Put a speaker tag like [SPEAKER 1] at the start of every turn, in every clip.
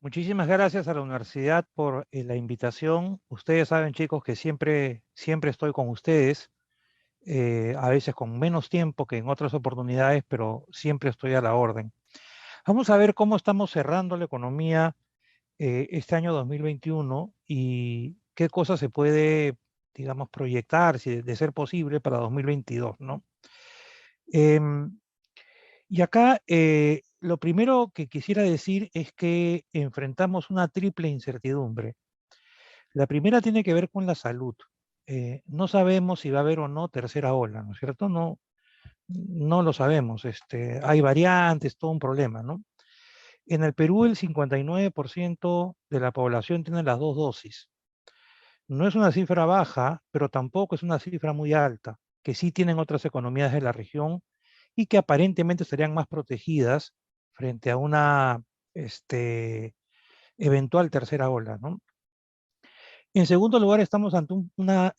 [SPEAKER 1] Muchísimas gracias a la universidad por la invitación. Ustedes saben, chicos, que siempre estoy con ustedes, a veces con menos tiempo que en otras oportunidades, pero siempre estoy a la orden. Vamos a ver cómo estamos cerrando la economía este año 2021 y qué cosa se puede, digamos, proyectar, si de ser posible, para 2022, ¿no? Em, y acá lo primero que quisiera decir es que enfrentamos una triple incertidumbre. La primera tiene que ver con la salud. No sabemos si va a haber o no tercera ola, ¿no es cierto? No lo sabemos. Hay variantes, todo un problema, ¿no? En el Perú el 59% de la población tiene las dos dosis. No es una cifra baja, pero tampoco es una cifra muy alta, que sí tienen otras economías de la región y que aparentemente estarían más protegidas frente a una eventual tercera ola, ¿no? En segundo lugar, estamos ante una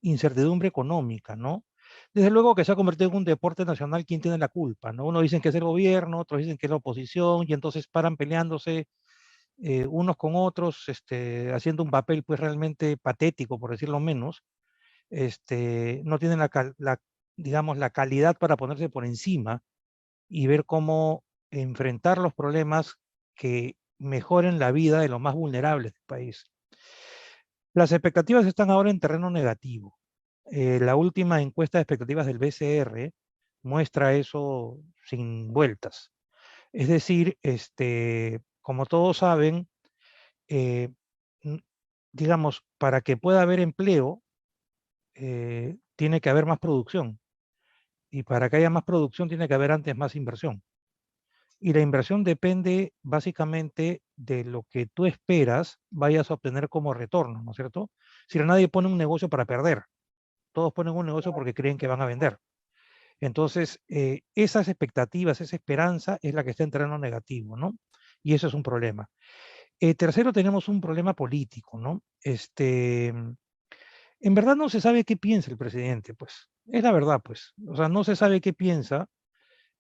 [SPEAKER 1] incertidumbre económica, ¿no? Desde luego que se ha convertido en un deporte nacional quién tiene la culpa, ¿no? Unos dicen que es el gobierno, otros dicen que es la oposición, y entonces paran peleándose unos con otros, haciendo un papel pues realmente patético, por decirlo menos. No tienen digamos, la calidad para ponerse por encima y ver cómo enfrentar los problemas que mejoren la vida de los más vulnerables del país. Las expectativas están ahora en terreno negativo. La última encuesta de expectativas del BCR muestra eso sin vueltas. Es decir, como todos saben, eh, digamos, para que pueda haber empleo, tiene que haber más producción. Y para que haya más producción, tiene que haber antes más inversión. Y la inversión depende básicamente de lo que tú esperas vayas a obtener como retorno, ¿no es cierto? Si nadie pone un negocio para perder, todos ponen un negocio porque creen que van a vender. Entonces, esas expectativas, esa esperanza es la que está en terreno negativo, ¿no? Y eso es un problema. Tercero, tenemos un problema político, ¿no? En verdad no se sabe qué piensa el presidente, pues. Es la verdad, pues. O sea, no se sabe qué piensa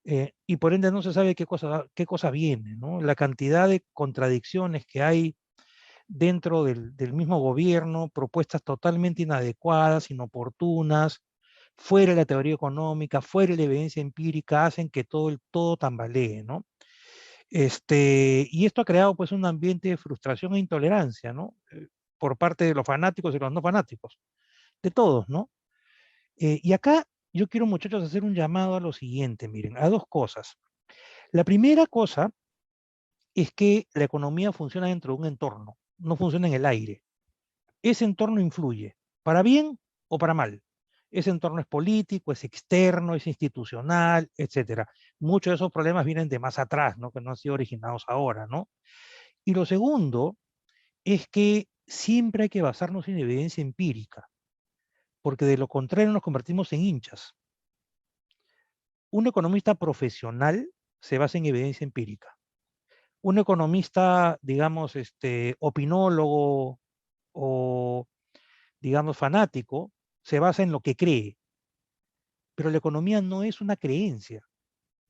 [SPEAKER 1] y por ende no se sabe qué cosa viene, ¿no? La cantidad de contradicciones que hay dentro del mismo gobierno, propuestas totalmente inadecuadas, inoportunas, fuera de la teoría económica, fuera de la evidencia empírica, hacen que todo tambalee, ¿no? Y esto ha creado pues un ambiente de frustración e intolerancia, ¿no? Por parte de los fanáticos y los no fanáticos, de todos, ¿no? Y acá yo quiero, muchachos, hacer un llamado a lo siguiente, miren, a dos cosas. La primera cosa es que la economía funciona dentro de un entorno, no funciona en el aire. Ese entorno influye, para bien o para mal. Ese entorno es político, es externo, es institucional, etcétera. Muchos de esos problemas vienen de más atrás, ¿no? Que no han sido originados ahora, ¿no? Y lo segundo es que siempre hay que basarnos en evidencia empírica, porque de lo contrario nos convertimos en hinchas. Un economista profesional se basa en evidencia empírica. Un economista, digamos, opinólogo o, digamos, fanático, se basa en lo que cree. Pero la economía no es una creencia.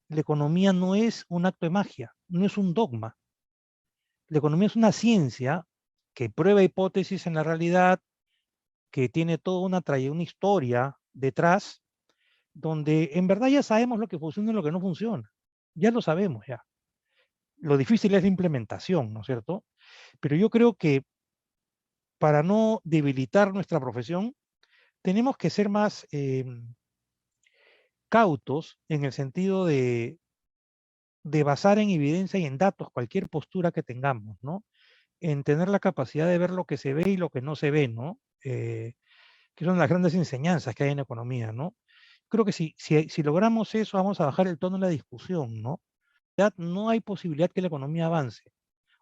[SPEAKER 1] La economía no es un acto de magia, no es un dogma. La economía es una ciencia que prueba hipótesis en la realidad, que tiene toda una historia detrás, donde en verdad ya sabemos lo que funciona y lo que no funciona. Ya lo sabemos ya. Lo difícil es la implementación, ¿no es cierto? Pero yo creo que para no debilitar nuestra profesión, tenemos que ser más cautos en el sentido de basar en evidencia y en datos cualquier postura que tengamos, ¿no? En tener la capacidad de ver lo que se ve y lo que no se ve, ¿no? Que son las grandes enseñanzas que hay en economía, ¿no? Creo que si logramos eso, vamos a bajar el tono de la discusión, ¿no? Ya no hay posibilidad que la economía avance.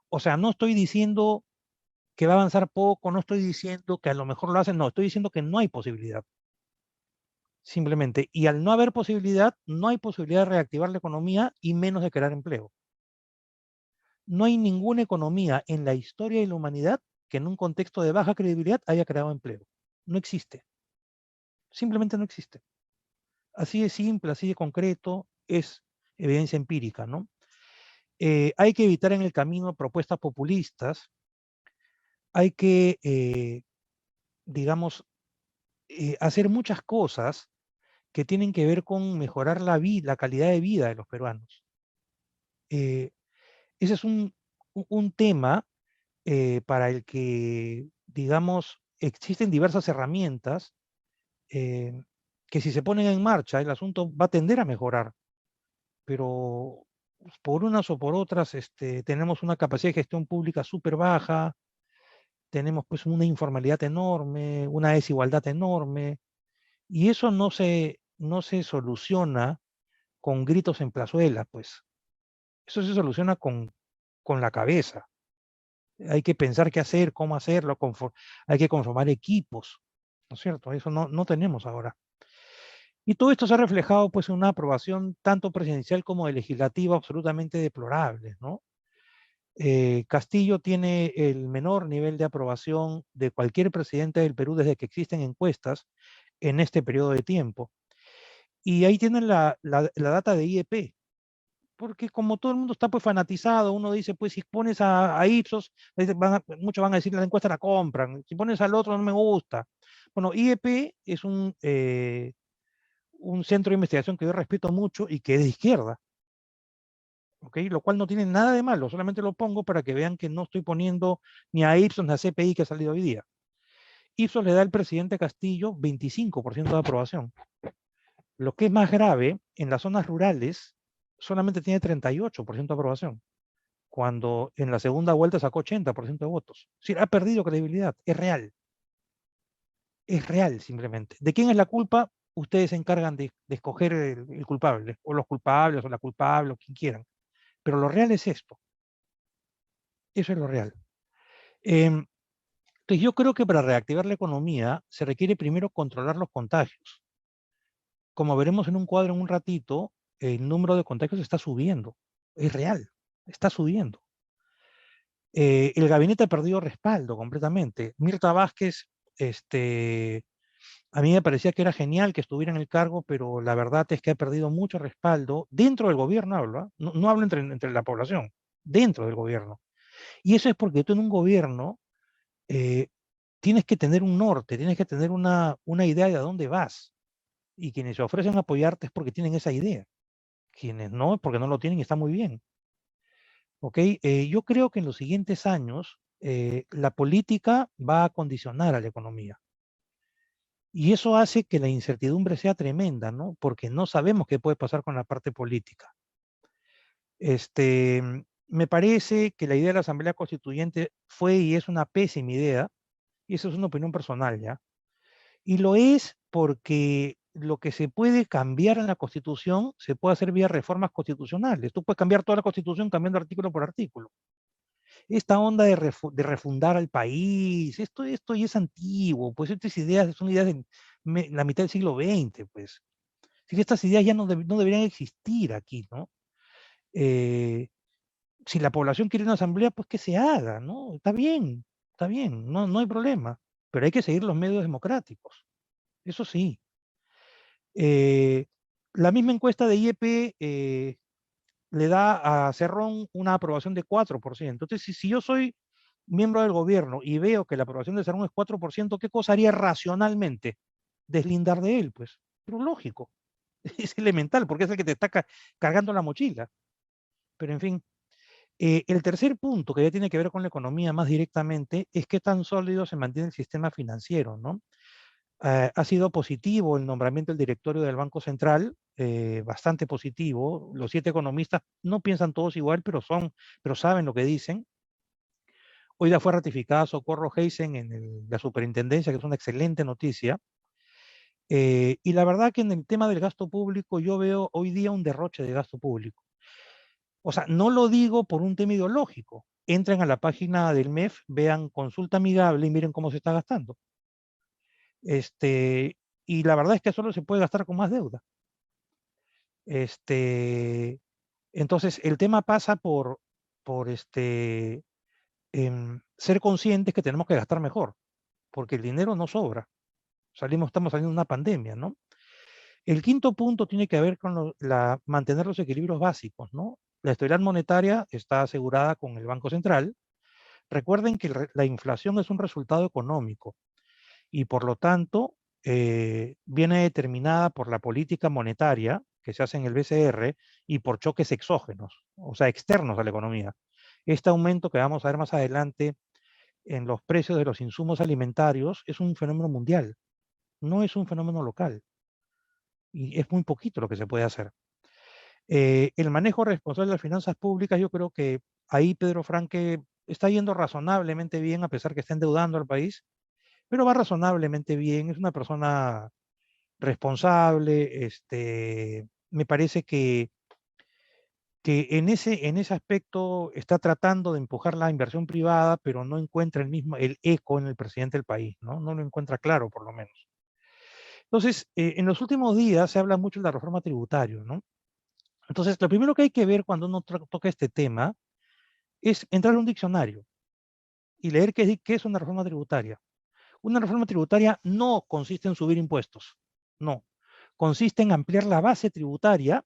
[SPEAKER 1] O sea, no estoy diciendo que va a avanzar poco, no estoy diciendo que a lo mejor lo hacen, no, estoy diciendo que no hay posibilidad, simplemente. Y al no haber posibilidad, no hay posibilidad de reactivar la economía y menos de crear empleo. No hay ninguna economía en la historia de la humanidad que en un contexto de baja credibilidad haya creado empleo. No existe. Simplemente no existe. Así de simple, así de concreto, es evidencia empírica, ¿no? Hay que evitar en el camino propuestas populistas, hay que, digamos, hacer muchas cosas que tienen que ver con mejorar la vida, la calidad de vida de los peruanos. Eh, Ese es un tema para el que, digamos, existen diversas herramientas eh, que si se ponen en marcha, el asunto va a tender a mejorar, pero por unas o por otras tenemos una capacidad de gestión pública súper baja, tenemos pues una informalidad enorme, una desigualdad enorme, y eso no se soluciona con gritos en plazuela, pues. Eso se soluciona con la cabeza. Hay que pensar qué hacer, cómo hacerlo, hay que conformar equipos, ¿no es cierto? Eso no tenemos ahora. Y todo esto se ha reflejado pues en una aprobación tanto presidencial como de legislativa absolutamente deplorable, ¿no? Castillo tiene el menor nivel de aprobación de cualquier presidente del Perú desde que existen encuestas en este periodo de tiempo. Y ahí tienen la data de IEP, porque como todo el mundo está pues fanatizado, uno dice, pues si pones a Ipsos, muchos van a decir la encuesta la compran, si pones al otro no me gusta. Bueno, IEP es un centro de investigación que yo respeto mucho y que es de izquierda, ¿ok? Lo cual no tiene nada de malo, solamente lo pongo para que vean que no estoy poniendo ni a Ipsos ni a CPI que ha salido hoy día. Ipsos le da al presidente Castillo 25% de aprobación. Lo que es más grave, en las zonas rurales solamente tiene 38% de aprobación, cuando en la segunda vuelta sacó 80% de votos. Es decir, ha perdido credibilidad, es real simplemente. ¿De quién es la culpa? Ustedes se encargan de escoger el culpable, o los culpables, o la culpable, o quien quieran. Pero lo real es esto, eso es lo real. Entonces yo creo que para reactivar la economía se requiere primero controlar los contagios. Como veremos en un cuadro en un ratito, el número de contagios está subiendo, es real, está subiendo. El gabinete ha perdido respaldo completamente. Mirta Vázquez, a mí me parecía que era genial que estuviera en el cargo, pero la verdad es que ha perdido mucho respaldo dentro del gobierno, no hablo entre la población, dentro del gobierno. Y eso es porque tú en un gobierno eh, tienes que tener un norte, tienes que tener una idea de a dónde vas. Y quienes se ofrecen a apoyarte es porque tienen esa idea. Quienes no, es porque no lo tienen y está muy bien. ¿Ok? Yo creo que en los siguientes años la política va a condicionar a la economía. Y eso hace que la incertidumbre sea tremenda, ¿no? Porque no sabemos qué puede pasar con la parte política. Me parece que la idea de la Asamblea Constituyente fue y es una pésima idea, y eso es una opinión personal, ¿ya? Y lo es porque lo que se puede cambiar en la Constitución se puede hacer vía reformas constitucionales. Tú puedes cambiar toda la Constitución cambiando artículo por artículo. Esta onda de refundar al país, esto ya es antiguo, pues estas ideas son ideas de la mitad del siglo XX, pues. Si estas ideas ya no deberían existir aquí, ¿no? Eh, si la población quiere una asamblea, pues que se haga, ¿no? Está bien, no hay problema, pero hay que seguir los medios democráticos, eso sí. Eh, la misma encuesta de IEP le da a Cerrón una aprobación de 4%. Entonces, si yo soy miembro del gobierno y veo que la aprobación de Cerrón es 4%, ¿qué cosa haría racionalmente? Deslindar de él, pues. Pero lógico, es elemental, porque es el que te está cargando la mochila. Pero en fin, el tercer punto que ya tiene que ver con la economía más directamente es qué tan sólido se mantiene el sistema financiero, ¿no? Ha sido positivo el nombramiento del directorio del Banco Central, bastante positivo. Los 7 economistas no piensan todos igual, pero saben lo que dicen. Hoy ya fue ratificada Socorro Heisen en la superintendencia, que es una excelente noticia. Y la verdad que en el tema del gasto público yo veo hoy día un derroche de gasto público. O sea, no lo digo por un tema ideológico. Entren a la página del MEF, vean consulta amigable y miren cómo se está gastando. Y la verdad es que solo se puede gastar con más deuda. Este, entonces, el tema pasa por ser conscientes que tenemos que gastar mejor, porque el dinero no sobra. Estamos saliendo de una pandemia, ¿no? El quinto punto tiene que ver con mantener los equilibrios básicos, ¿no? La estabilidad monetaria está asegurada con el Banco Central. Recuerden que la inflación es un resultado económico y por lo tanto viene determinada por la política monetaria que se hace en el BCR y por choques exógenos, o sea, externos a la economía. Este aumento que vamos a ver más adelante en los precios de los insumos alimentarios es un fenómeno mundial, no es un fenómeno local y es muy poquito lo que se puede hacer. El manejo responsable de las finanzas públicas, yo creo que ahí Pedro Franque está yendo razonablemente bien, a pesar que está endeudando al país, pero va razonablemente bien, es una persona responsable, me parece que en ese aspecto está tratando de empujar la inversión privada, pero no encuentra el eco en el presidente del país, ¿no? No lo encuentra claro, por lo menos. Entonces, en los últimos días se habla mucho de la reforma tributaria, ¿no? Entonces, lo primero que hay que ver cuando uno toca este tema es entrar a un diccionario y leer qué es una reforma tributaria. Una reforma tributaria no consiste en subir impuestos, no. Consiste en ampliar la base tributaria,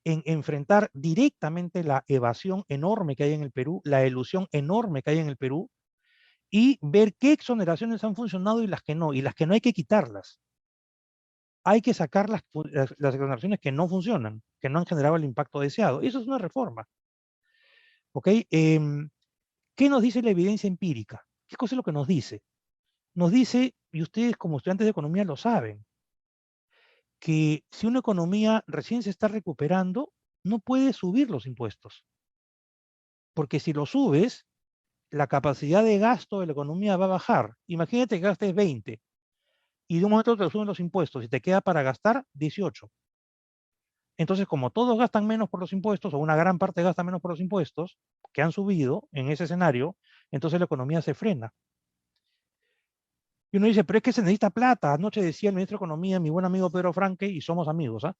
[SPEAKER 1] en enfrentar directamente la evasión enorme que hay en el Perú, la elusión enorme que hay en el Perú, y ver qué exoneraciones han funcionado y las que no hay que quitarlas. Hay que sacar las exoneraciones que no funcionan, que no han generado el impacto deseado. Eso es una reforma. ¿Ok? ¿Qué nos dice la evidencia empírica? ¿Qué cosa es lo que nos dice? Nos dice, y ustedes como estudiantes de economía lo saben, que si una economía recién se está recuperando, no puede subir los impuestos. Porque si lo subes, la capacidad de gasto de la economía va a bajar. Imagínate que gastes 20 y de un momento a otro te suben los impuestos y te queda para gastar 18. Entonces, como todos gastan menos por los impuestos, o una gran parte gasta menos por los impuestos, que han subido en ese escenario, entonces la economía se frena. Y uno dice, pero es que se necesita plata. Anoche decía el ministro de Economía, mi buen amigo Pedro Franque, y somos amigos, ¿ah?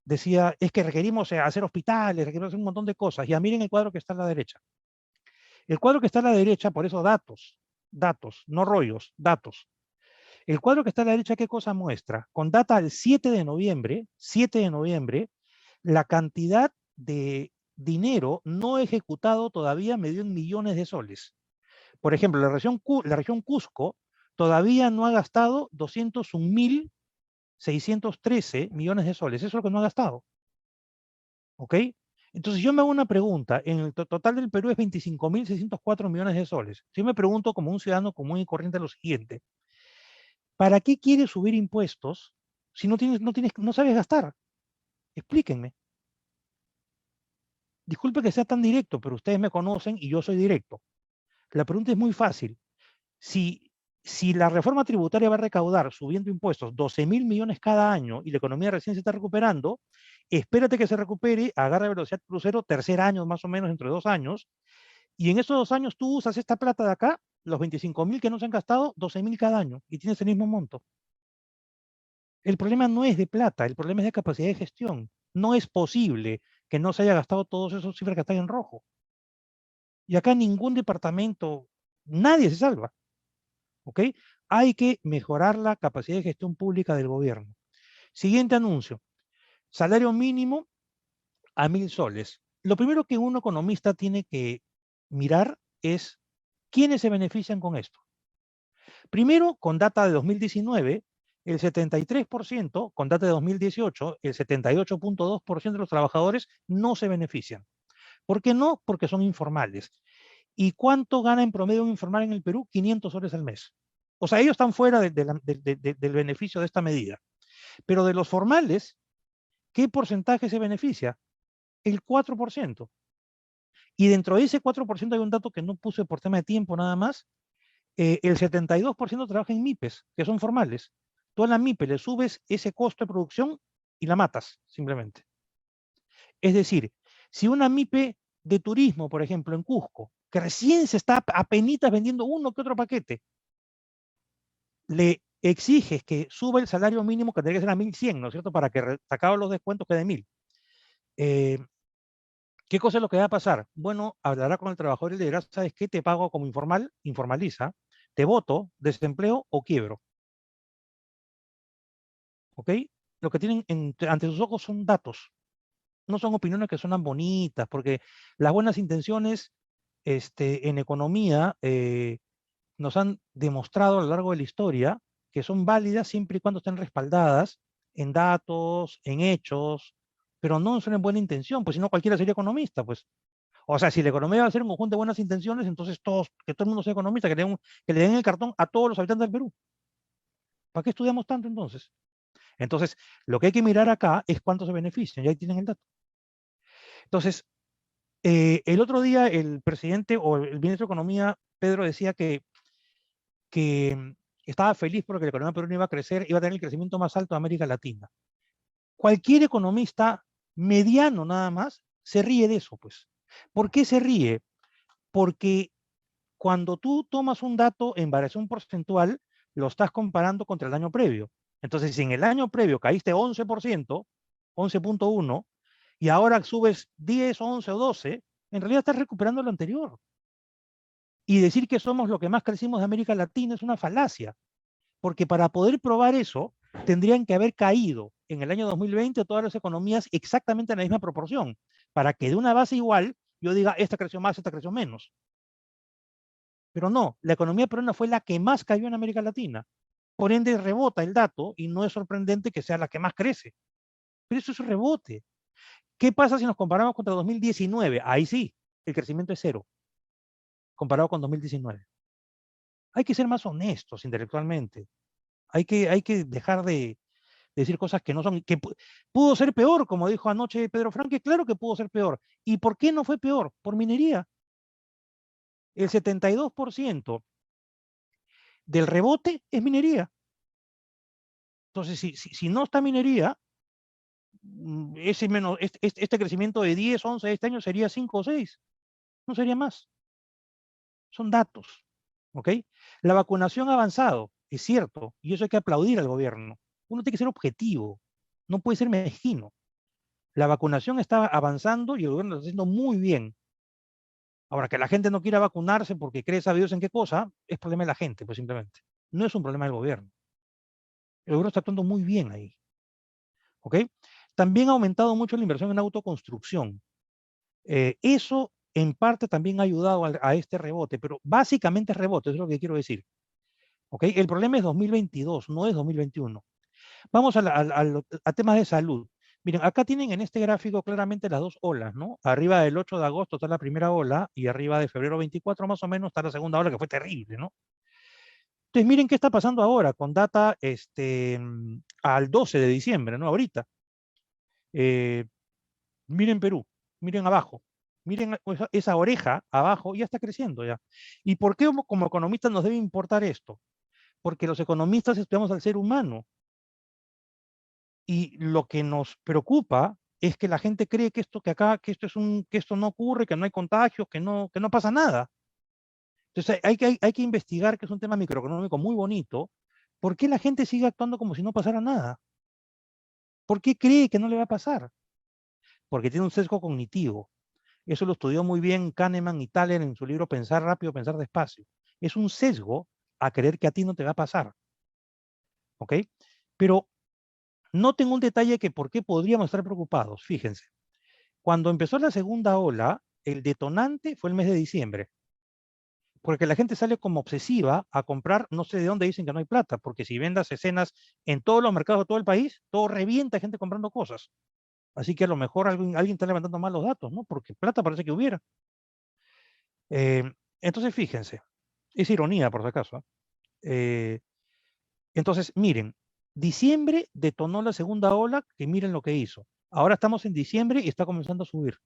[SPEAKER 1] Decía, es que requerimos hacer hospitales, requerimos hacer un montón de cosas. Ya miren el cuadro que está a la derecha. El cuadro que está a la derecha, por eso datos, no rollos, datos. El cuadro que está a la derecha, ¿qué cosa muestra? Con data del 7 de noviembre, la cantidad de dinero no ejecutado todavía me dio en millones de soles. Por ejemplo, la región Cusco todavía no ha gastado 201.613 millones de soles. Eso es lo que no ha gastado. ¿Ok? Entonces yo me hago una pregunta. En el total del Perú es 25.604 millones de soles. Yo me pregunto como un ciudadano común y corriente lo siguiente. ¿Para qué quieres subir impuestos si no sabes gastar? Explíquenme. Disculpe que sea tan directo, pero ustedes me conocen y yo soy directo. La pregunta es muy fácil. Si, si la reforma tributaria va a recaudar subiendo impuestos 12.000 millones cada año y la economía recién se está recuperando, espérate que se recupere, agarra velocidad crucero, tercer año más o menos, entre 2 años, y en esos 2 años tú usas esta plata de acá, los 25.000 que no se han gastado, 12.000 cada año, y tienes el mismo monto. El problema no es de plata, el problema es de capacidad de gestión. No es posible que no se haya gastado todos esos cifras que están en rojo. Y acá ningún departamento, nadie se salva. ¿Ok? Hay que mejorar la capacidad de gestión pública del gobierno. Siguiente anuncio. Salario mínimo a 1.000 soles. Lo primero que un economista tiene que mirar es quiénes se benefician con esto. Primero, con data de 2019, el 73%, con data de 2018, el 78.2% de los trabajadores no se benefician. ¿Por qué no? Porque son informales. ¿Y cuánto gana en promedio un informal en el Perú? 500 soles al mes. O sea, ellos están fuera del beneficio de esta medida. Pero de los formales, ¿qué porcentaje se beneficia? El 4%. Y dentro de ese 4% hay un dato que no puse por tema de tiempo nada más. El 72% trabaja en MIPES, que son formales. Tú a la MIPE le subes ese costo de producción y la matas, simplemente. Es decir, si una MIPE de turismo, por ejemplo, en Cusco, que recién se está apenitas vendiendo uno que otro paquete, le exiges que suba el salario mínimo que tendría que ser a 1.100, ¿no es cierto? Para que sacado los descuentos quede 1.000. ¿Qué cosa es lo que va a pasar? Bueno, hablará con el trabajador y le dirá, ¿sabes qué? Te pago como informal, informaliza, te voto, desempleo o quiebro. ¿Ok? Lo que tienen ante sus ojos son datos. no son opiniones que suenan bonitas, porque las buenas intenciones en economía nos han demostrado a lo largo de la historia que son válidas siempre y cuando estén respaldadas en datos, en hechos, pero no son en buena intención, pues si no cualquiera sería economista, pues. O sea, si la economía va a ser un conjunto de buenas intenciones, entonces que todo el mundo sea economista, que le den el cartón a todos los habitantes del Perú. ¿Para qué estudiamos tanto entonces? Entonces, lo que hay que mirar acá es cuánto se benefician, y ahí tienen el dato. Entonces, el otro día el presidente o el ministro de Economía, Pedro, decía que estaba feliz porque la economía peruana iba a crecer, iba a tener el crecimiento más alto de América Latina. Cualquier economista mediano nada más se ríe de eso, pues. ¿Por qué se ríe? Porque cuando tú tomas un dato en variación porcentual, lo estás comparando contra el año previo. Entonces, si en el año previo caíste 11%, 11.1, y ahora subes 10, 11 o 12, en realidad estás recuperando lo anterior. Y decir que somos lo que más crecimos de América Latina es una falacia, porque para poder probar eso, tendrían que haber caído en el año 2020 todas las economías exactamente en la misma proporción, para que de una base igual yo diga, esta creció más, esta creció menos. Pero no, la economía peruana fue la que más cayó en América Latina. Por ende, rebota el dato y no es sorprendente que sea la que más crece. Pero eso es un rebote. ¿Qué pasa si nos comparamos contra 2019? Ahí sí, el crecimiento es cero, comparado con 2019. Hay que ser más honestos intelectualmente. Hay que dejar de decir cosas que no son, que pudo ser peor, como dijo anoche Pedro Franque, claro que pudo ser peor. ¿Y por qué no fue peor? Por minería. El 72% del rebote es minería. Entonces, si no está minería, este crecimiento de 10, 11 este año sería 5 o 6, no sería más. Son datos, ¿ok? La vacunación ha avanzado, es cierto, y eso hay que aplaudir al gobierno. Uno tiene que ser objetivo, no puede ser mezquino. La vacunación está avanzando y el gobierno lo está haciendo muy bien. Ahora, que la gente no quiera vacunarse porque cree sabe Dios en qué cosa, es problema de la gente, pues simplemente. No es un problema del gobierno. El gobierno está actuando muy bien ahí, ¿ok? También ha aumentado mucho la inversión en autoconstrucción. Eso en parte también ha ayudado a este rebote, pero básicamente es rebote, eso es lo que quiero decir. ¿Ok? El problema es 2022, no es 2021. Vamos a temas de salud. Miren, acá tienen en este gráfico claramente las dos olas, ¿no? Arriba del 8 de agosto está la primera ola y arriba de febrero 24 más o menos está la segunda ola que fue terrible, ¿no? Entonces miren qué está pasando ahora con data al 12 de diciembre, ¿no? Ahorita. Eh, Miren Perú, miren abajo, miren esa oreja abajo, ya está creciendo ya. ¿Y por qué como economistas nos debe importar esto? Porque los economistas estudiamos al ser humano y lo que nos preocupa es que la gente cree que esto que acá, que esto no ocurre, que no hay contagios, que no pasa nada. Entonces hay que investigar, que es un tema microeconómico muy bonito, ¿por qué la gente sigue actuando como si no pasara nada? ¿Por qué cree que no le va a pasar? Porque tiene un sesgo cognitivo. Eso lo estudió muy bien Kahneman y Thaler en su libro Pensar rápido, pensar despacio. Es un sesgo a creer que a ti no te va a pasar. ¿Ok? Pero noten un detalle que por qué podríamos estar preocupados. Fíjense, cuando empezó la segunda ola, el detonante fue el mes de diciembre. Porque la gente sale como obsesiva a comprar, no sé de dónde dicen que no hay plata, porque si vendas escenas en todos los mercados de todo el país, todo revienta gente comprando cosas. Así que a lo mejor alguien está levantando mal los datos, ¿no? Porque plata parece que hubiera. Eh, entonces, fíjense, es ironía por si acaso. Entonces, miren, diciembre detonó la segunda ola, que miren lo que hizo. Ahora estamos en diciembre y está comenzando a subir.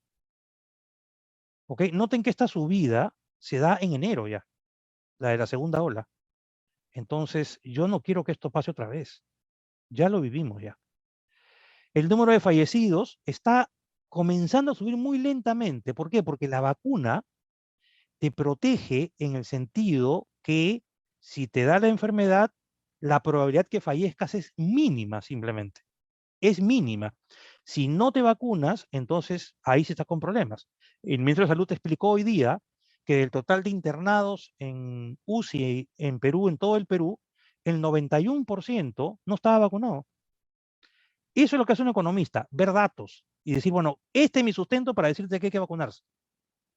[SPEAKER 1] ¿Ok? Noten que esta subida se da en enero ya, la de la segunda ola. Entonces, yo no quiero que esto pase otra vez. Ya lo vivimos ya. El número de fallecidos está comenzando a subir muy lentamente. ¿Por qué? Porque la vacuna te protege en el sentido que si te da la enfermedad, la probabilidad que fallezcas es mínima simplemente. Es mínima. Si no te vacunas, entonces ahí se está con problemas. El ministro de Salud te explicó hoy día que del total de internados en UCI en Perú, en todo el Perú, el 91% no estaba vacunado. Eso es lo que hace un economista, ver datos, y decir, bueno, este es mi sustento para decirte que hay que vacunarse.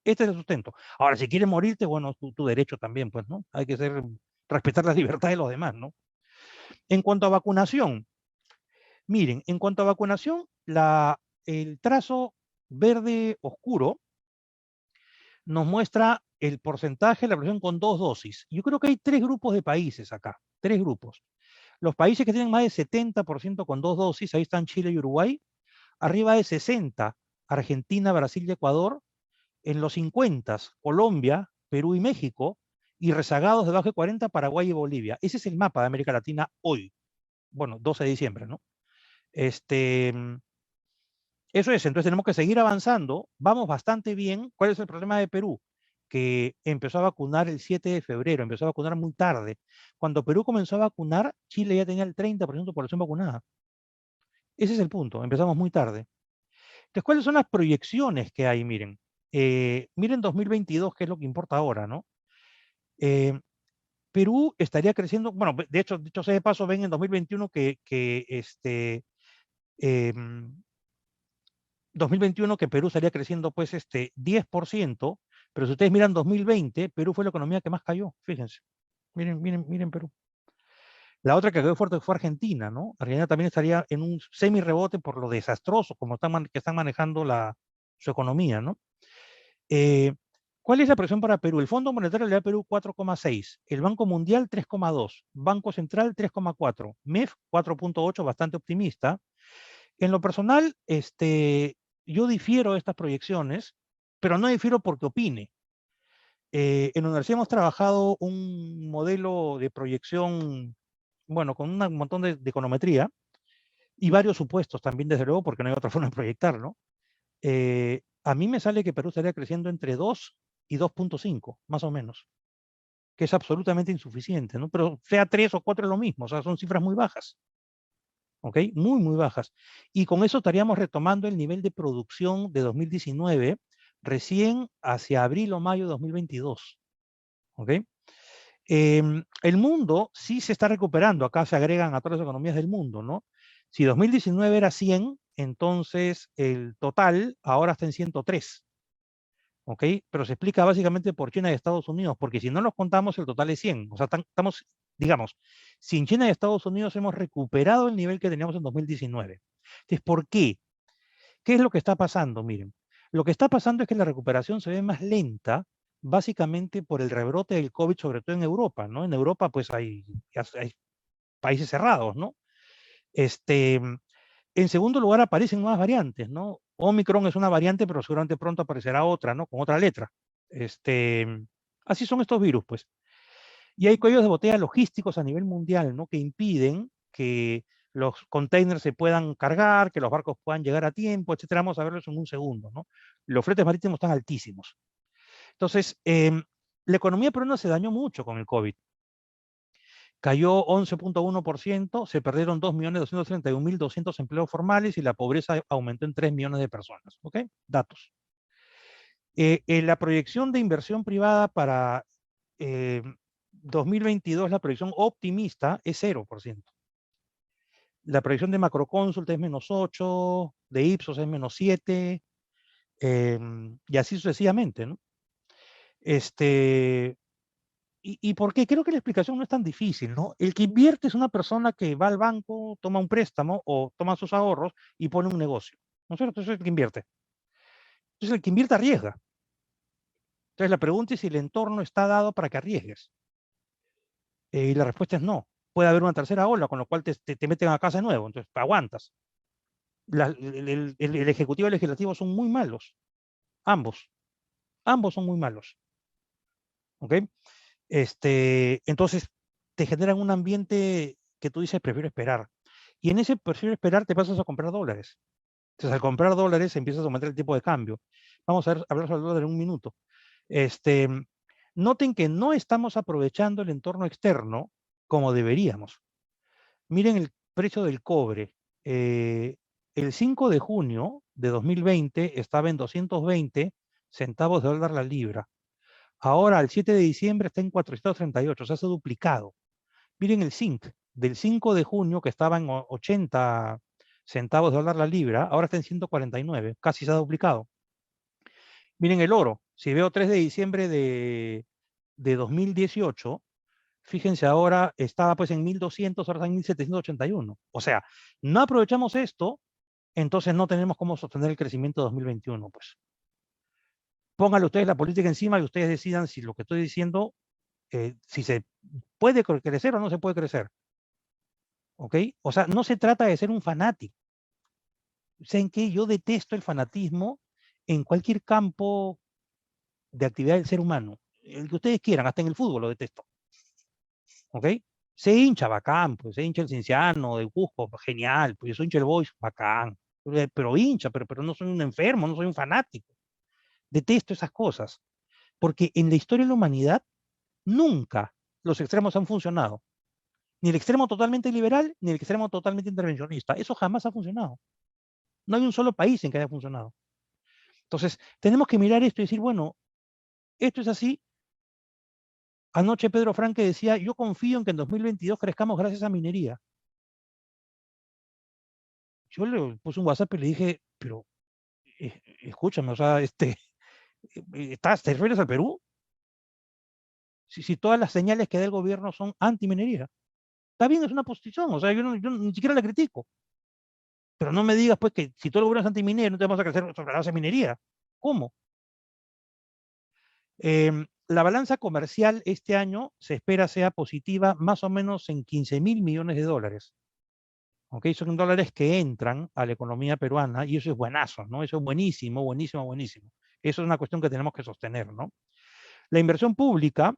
[SPEAKER 1] Este es el sustento. Ahora, si quieres morirte, bueno, tu derecho también, pues, ¿no? Hay que respetar la libertad de los demás, ¿no? En cuanto a vacunación, miren, en cuanto a vacunación, el trazo verde oscuro nos muestra el porcentaje de la población con 2 dosis. Yo creo que hay 3 grupos de países acá, 3 grupos. Los países que tienen más de 70% con 2 dosis, ahí están Chile y Uruguay. Arriba de 60, Argentina, Brasil y Ecuador. En los 50, Colombia, Perú y México. Y rezagados debajo de 40, Paraguay y Bolivia. Ese es el mapa de América Latina hoy. Bueno, 12 de diciembre, ¿no? Eso es, entonces tenemos que seguir avanzando. Vamos bastante bien. ¿Cuál es el problema de Perú? Que empezó a vacunar el 7 de febrero, empezó a vacunar muy tarde. Cuando Perú comenzó a vacunar, Chile ya tenía el 30% de población vacunada. Ese es el punto, empezamos muy tarde. Entonces, ¿cuáles son las proyecciones que hay? Miren, miren 2022, que es lo que importa ahora, ¿no? Perú estaría creciendo, bueno, de hecho sea de paso, ven en 2021 2021 que Perú estaría creciendo pues 10%, pero si ustedes miran 2020, Perú fue la economía que más cayó, fíjense. Miren Perú. La otra que cayó fuerte fue Argentina, ¿no? Argentina también estaría en un semi-rebote por lo desastroso como que están manejando su economía, ¿no? ¿Cuál es la presión para Perú? El Fondo Monetario le da a Perú 4,6, el Banco Mundial 3,2, Banco Central 3,4, MEF 4,8, bastante optimista. En lo personal, yo difiero de estas proyecciones, pero no difiero porque opine. En la universidad hemos trabajado un modelo de proyección, bueno, con un montón de econometría y varios supuestos también, desde luego, porque no hay otra forma de proyectar, ¿no? A mí me sale que Perú estaría creciendo entre 2 y 2,5, más o menos, que es absolutamente insuficiente, ¿no? Pero sea 3 o 4 es lo mismo, o sea, son cifras muy bajas. ¿Ok? Muy, muy bajas. Y con eso estaríamos retomando el nivel de producción de 2019 recién hacia abril o mayo de 2022. ¿Ok? El mundo sí se está recuperando. Acá se agregan a todas las economías del mundo, ¿no? Si 2019 era 100, entonces el total ahora está en 103. ¿Ok? Pero se explica básicamente por China y Estados Unidos, porque si no los contamos, el total es 100. O sea, estamos, digamos, sin China y Estados Unidos hemos recuperado el nivel que teníamos en 2019. Entonces, ¿por qué? ¿Qué es lo que está pasando? Miren, lo que está pasando es que la recuperación se ve más lenta, básicamente por el rebrote del COVID, sobre todo en Europa, ¿no? En Europa, pues hay países cerrados, ¿no? En segundo lugar, aparecen nuevas variantes, ¿no? Omicron es una variante, pero seguramente pronto aparecerá otra, ¿no? Con otra letra. Así son estos virus, pues. Y hay cuellos de botella logísticos a nivel mundial, ¿no? Que impiden que los containers se puedan cargar, que los barcos puedan llegar a tiempo, etcétera. Vamos a verlos en un segundo, ¿no? Los fletes marítimos están altísimos. Entonces, la economía peruana se dañó mucho con el COVID. Cayó 11,1%, se perdieron 2.231.200 empleos formales y la pobreza aumentó en 3 millones de personas. ¿Ok? Datos. La proyección de inversión privada para 2022, la proyección optimista es 0%. La proyección de Macroconsult es -8, de Ipsos es -7, y así sucesivamente, ¿no? ¿Y por qué? Creo que la explicación no es tan difícil, ¿no? El que invierte es una persona que va al banco, toma un préstamo o toma sus ahorros y pone un negocio, ¿no es cierto? Eso es el que invierte. Entonces el que invierte arriesga. Entonces la pregunta es si el entorno está dado para que arriesgues. Y la respuesta es no. Puede haber una tercera ola, con lo cual te meten a casa de nuevo, entonces aguantas. El ejecutivo y el legislativo son muy malos, ambos. Ambos son muy malos. ¿Ok? Entonces, te generan un ambiente que tú dices, prefiero esperar. Y en ese prefiero esperar te pasas a comprar dólares. Entonces, al comprar dólares empiezas a aumentar el tipo de cambio. Vamos a hablar sobre el dólar en un minuto. Noten que no estamos aprovechando el entorno externo como deberíamos. Miren el precio del cobre. El 5 de junio de 2020 estaba en 220 centavos de dólar la libra. Ahora, el 7 de diciembre está en 438, o sea, se ha duplicado. Miren el zinc, del 5 de junio que estaba en 80 centavos de dólar la libra, ahora está en 149, casi se ha duplicado. Miren el oro, si veo 3 de diciembre de 2018, fíjense ahora, estaba pues en 1200, ahora está en 1781. O sea, no aprovechamos esto, entonces no tenemos cómo sostener el crecimiento de 2021, pues. Pónganle ustedes la política encima y ustedes decidan si lo que estoy diciendo, si se puede crecer o no se puede crecer. ¿Ok? O sea, no se trata de ser un fanático. ¿Saben qué? Yo detesto el fanatismo en cualquier campo de actividad del ser humano. El que ustedes quieran, hasta en el fútbol lo detesto. ¿Ok? Se hincha, bacán, pues se hincha el Cienciano, de Cusco, genial, pues yo soy hincha del Boys, bacán. Pero hincha, pero no soy un enfermo, no soy un fanático. Detesto esas cosas, porque en la historia de la humanidad nunca los extremos han funcionado. Ni el extremo totalmente liberal, ni el extremo totalmente intervencionista. Eso jamás ha funcionado. No hay un solo país en que haya funcionado. Entonces, tenemos que mirar esto y decir, bueno, esto es así. Anoche Pedro Franque decía, yo confío en que en 2022 crezcamos gracias a minería. Yo le puse un WhatsApp y le dije, pero escúchame, o sea, ¿te refieres al Perú? Si todas las señales que da el gobierno son antiminería. Está bien, es una posición, o sea, yo ni siquiera la critico. Pero no me digas, pues, que si todo el gobierno es antiminero, no te vamos a crecer sobre la base de minería. ¿Cómo? La balanza comercial este año se espera sea positiva más o menos en 15.000 millones de dólares. ¿Ok? Son dólares que entran a la economía peruana y eso es buenazo, ¿no? Eso es buenísimo, buenísimo, buenísimo. Eso es una cuestión que tenemos que sostener, ¿no? La inversión pública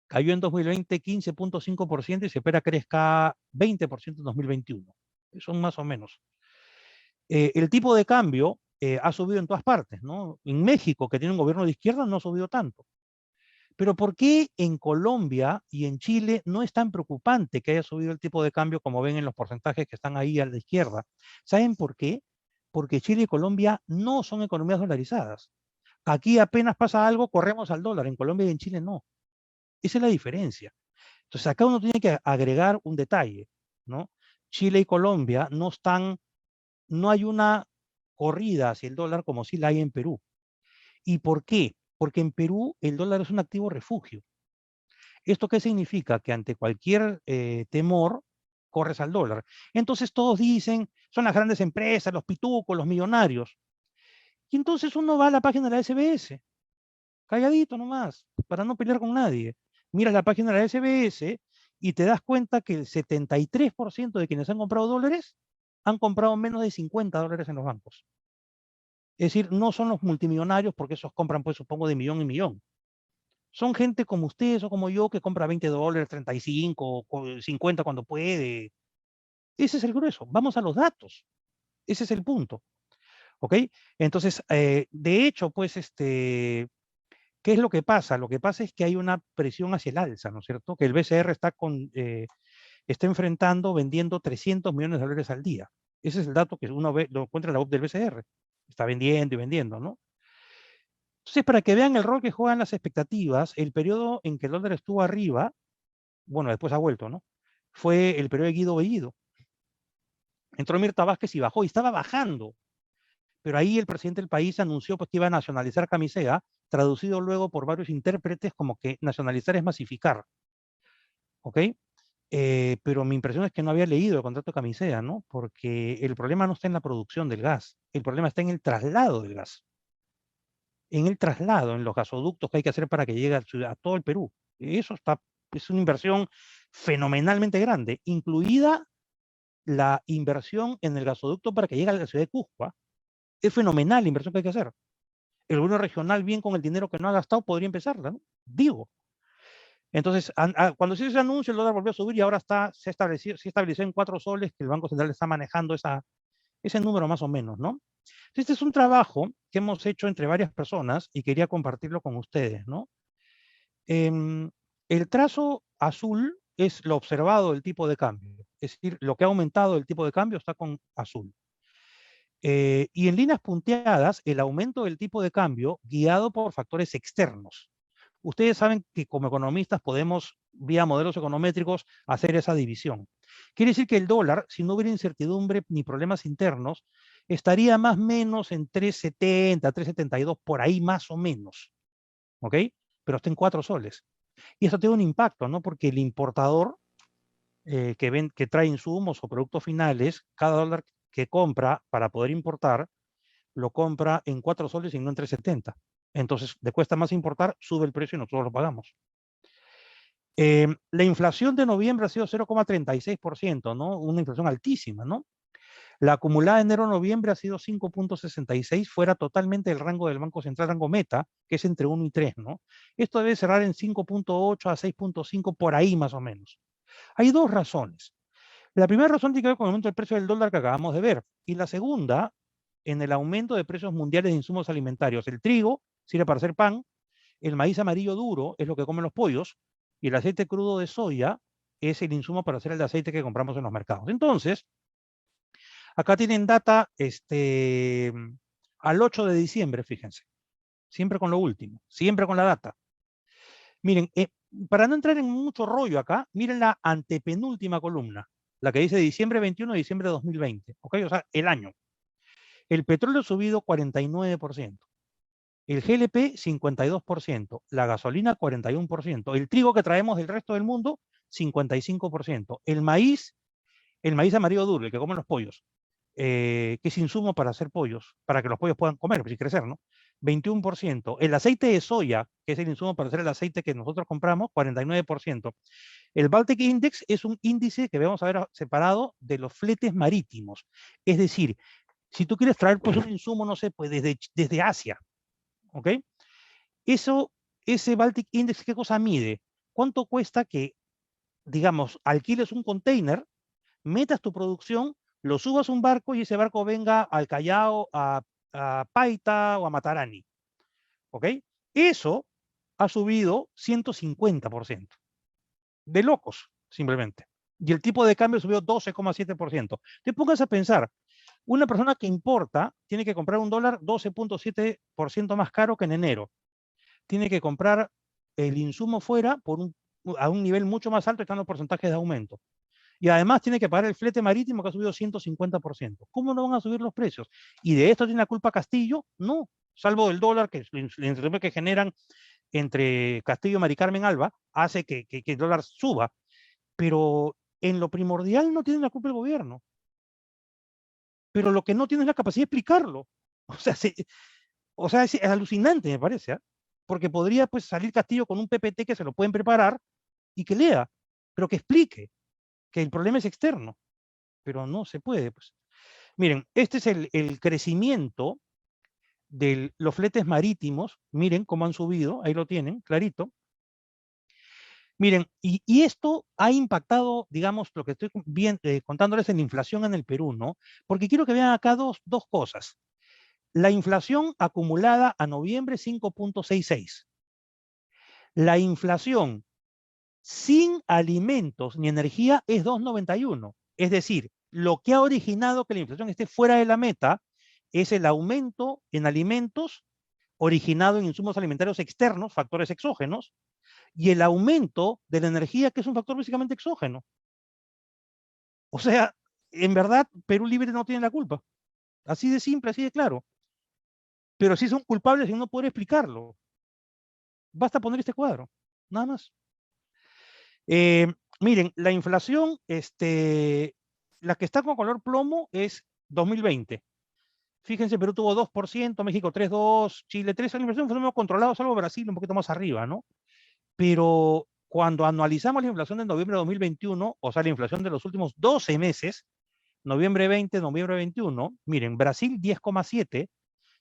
[SPEAKER 1] cayó en 2020 15.5% y se espera crezca 20% en 2021. Eso más o menos. El tipo de cambio ha subido en todas partes, ¿no? En México, que tiene un gobierno de izquierda, no ha subido tanto. Pero ¿por qué en Colombia y en Chile no es tan preocupante que haya subido el tipo de cambio como ven en los porcentajes que están ahí a la izquierda? ¿Saben por qué? Porque Chile y Colombia no son economías dolarizadas. Aquí apenas pasa algo, corremos al dólar. En Colombia y en Chile no. Esa es la diferencia. Entonces acá uno tiene que agregar un detalle, ¿no? Chile y Colombia no están, no hay una corrida hacia el dólar como sí la hay en Perú. ¿Y por qué? Porque en Perú el dólar es un activo refugio. ¿Esto qué significa? Que ante cualquier temor, corres al dólar. Entonces todos dicen, son las grandes empresas, los pitucos, los millonarios. Y entonces uno va a la página de la SBS, calladito nomás, para no pelear con nadie. Miras la página de la SBS y te das cuenta que el 73% de quienes han comprado dólares han comprado menos de 50 dólares en los bancos. Es decir, no son los multimillonarios porque esos compran, pues supongo, de millón en millón. Son gente como ustedes o como yo que compra 20 dólares, 35, 50 cuando puede. Ese es el grueso. Vamos a los datos. Ese es el punto. ¿Ok? Entonces, de hecho, pues, ¿qué es lo que pasa? Lo que pasa es que hay una presión hacia el alza, ¿no es cierto? Que el BCR está enfrentando, vendiendo 300 millones de dólares al día. Ese es el dato que uno ve, lo encuentra en la web del BCR. Está vendiendo y vendiendo, ¿no? Entonces, para que vean el rol que juegan las expectativas, el periodo en que el dólar estuvo arriba, bueno, después ha vuelto, ¿no? Fue el periodo de Guido Bellido. Entró Mirta Vázquez y bajó, y estaba bajando. Pero ahí el presidente del país anunció pues, que iba a nacionalizar Camisea, traducido luego por varios intérpretes como que nacionalizar es masificar. ¿Ok? Pero mi impresión es que no había leído el contrato de Camisea, ¿no? Porque el problema no está en la producción del gas, el problema está en el traslado del gas, en el traslado, en los gasoductos que hay que hacer para que llegue a todo el Perú. Eso está, es una inversión fenomenalmente grande, incluida la inversión en el gasoducto para que llegue a la ciudad de Cusco. Es fenomenal la inversión que hay que hacer. El gobierno regional, bien con el dinero que no ha gastado, podría empezarla, ¿no? Digo. Entonces, cuando se hizo ese anuncio, el dólar volvió a subir y ahora se estabilizó en 4 soles, que el Banco Central está manejando ese número más o menos, ¿no? Este es un trabajo que hemos hecho entre varias personas y quería compartirlo con ustedes, ¿no? El trazo azul es lo observado del tipo de cambio, es decir, lo que ha aumentado el tipo de cambio está con azul. Y en líneas punteadas, el aumento del tipo de cambio guiado por factores externos. Ustedes saben que como economistas podemos, vía modelos econométricos, hacer esa división. Quiere decir que el dólar, si no hubiera incertidumbre ni problemas internos, estaría más o menos en 3.70, 3.72, por ahí más o menos, ¿ok? Pero está en 4 soles. Y eso tiene un impacto, ¿no? Porque el importador que trae insumos o productos finales, cada dólar que compra para poder importar, lo compra en 4 soles y no en 3.70. Entonces, le cuesta más importar, sube el precio y nosotros lo pagamos. La inflación de noviembre ha sido 0,36%, ¿no? Una inflación altísima, ¿no? La acumulada de enero-noviembre ha sido 5,66, fuera totalmente del rango del Banco Central, rango meta, que es entre 1 y 3, ¿no? Esto debe cerrar en 5,8 a 6,5, por ahí más o menos. Hay dos razones. La primera razón tiene que ver con el aumento del precio del dólar que acabamos de ver. Y la segunda, en el aumento de precios mundiales de insumos alimentarios. El trigo sirve para hacer pan, el maíz amarillo duro es lo que comen los pollos, y el aceite crudo de soya es el insumo para hacer el aceite que compramos en los mercados. Entonces, acá tienen data al 8 de diciembre, fíjense. Siempre con lo último, siempre con la data. Miren, para no entrar en mucho rollo acá, miren la antepenúltima columna, la que dice diciembre 21 a diciembre de 2020, ¿ok? O sea, el año. El petróleo ha subido 49%, el GLP 52%, la gasolina 41%, el trigo que traemos del resto del mundo 55%, el maíz amarillo duro, el que comen los pollos, que es insumo para hacer pollos, para que los pollos puedan comer pues, y crecer, ¿no? 21%. El aceite de soya, que es el insumo para hacer el aceite que nosotros compramos, 49%. El Baltic Index es un índice que vamos a ver separado de los fletes marítimos. Es decir, si tú quieres traer pues, un insumo, no sé, pues desde Asia, ¿ok? Ese Baltic Index, ¿qué cosa mide? ¿Cuánto cuesta que, digamos, alquiles un container, metas tu producción, lo subas a un barco y ese barco venga al Callao, a Paita o a Matarani? ¿Ok? Eso ha subido 150%. De locos, simplemente. Y el tipo de cambio subió 12,7%. Te pongas a pensar, una persona que importa tiene que comprar un dólar 12,7% más caro que en enero. Tiene que comprar el insumo fuera a un nivel mucho más alto, están los porcentajes de aumento. Y además tiene que pagar el flete marítimo que ha subido 150%. ¿Cómo no van a subir los precios? ¿Y de esto tiene la culpa Castillo? No, salvo del dólar, que la incertidumbre que generan entre Castillo, Mari Carmen, Alba, hace que el dólar suba. Pero en lo primordial no tiene la culpa el gobierno. Pero lo que no tiene es la capacidad de explicarlo. O sea, es alucinante, me parece, ¿eh? Porque podría pues, salir Castillo con un PPT que se lo pueden preparar y que lea, pero que explique que el problema es externo, pero no se puede. Pues. Miren, este es el crecimiento de los fletes marítimos, miren cómo han subido, ahí lo tienen, clarito. Miren, y esto ha impactado, digamos, lo que estoy contándoles en la inflación en el Perú, ¿no? Porque quiero que vean acá dos cosas. La inflación acumulada a noviembre 5,66. La inflación sin alimentos ni energía es 2,91. Es decir, lo que ha originado que la inflación esté fuera de la meta es el aumento en alimentos originado en insumos alimentarios externos, factores exógenos, y el aumento de la energía, que es un factor básicamente exógeno. O sea, en verdad, Perú Libre no tiene la culpa. Así de simple, así de claro. Pero sí son culpables y no poder explicarlo. Basta poner este cuadro, nada más. Miren, la inflación, la que está con color plomo es 2020. Fíjense, Perú tuvo 2%, México 3,2%, Chile 3%, la inflación fue menos controlado, salvo Brasil un poquito más arriba, ¿no? Pero cuando anualizamos la inflación de noviembre de 2021, o sea, la inflación de los últimos 12 meses, noviembre 20, noviembre 21, miren, Brasil 10,7,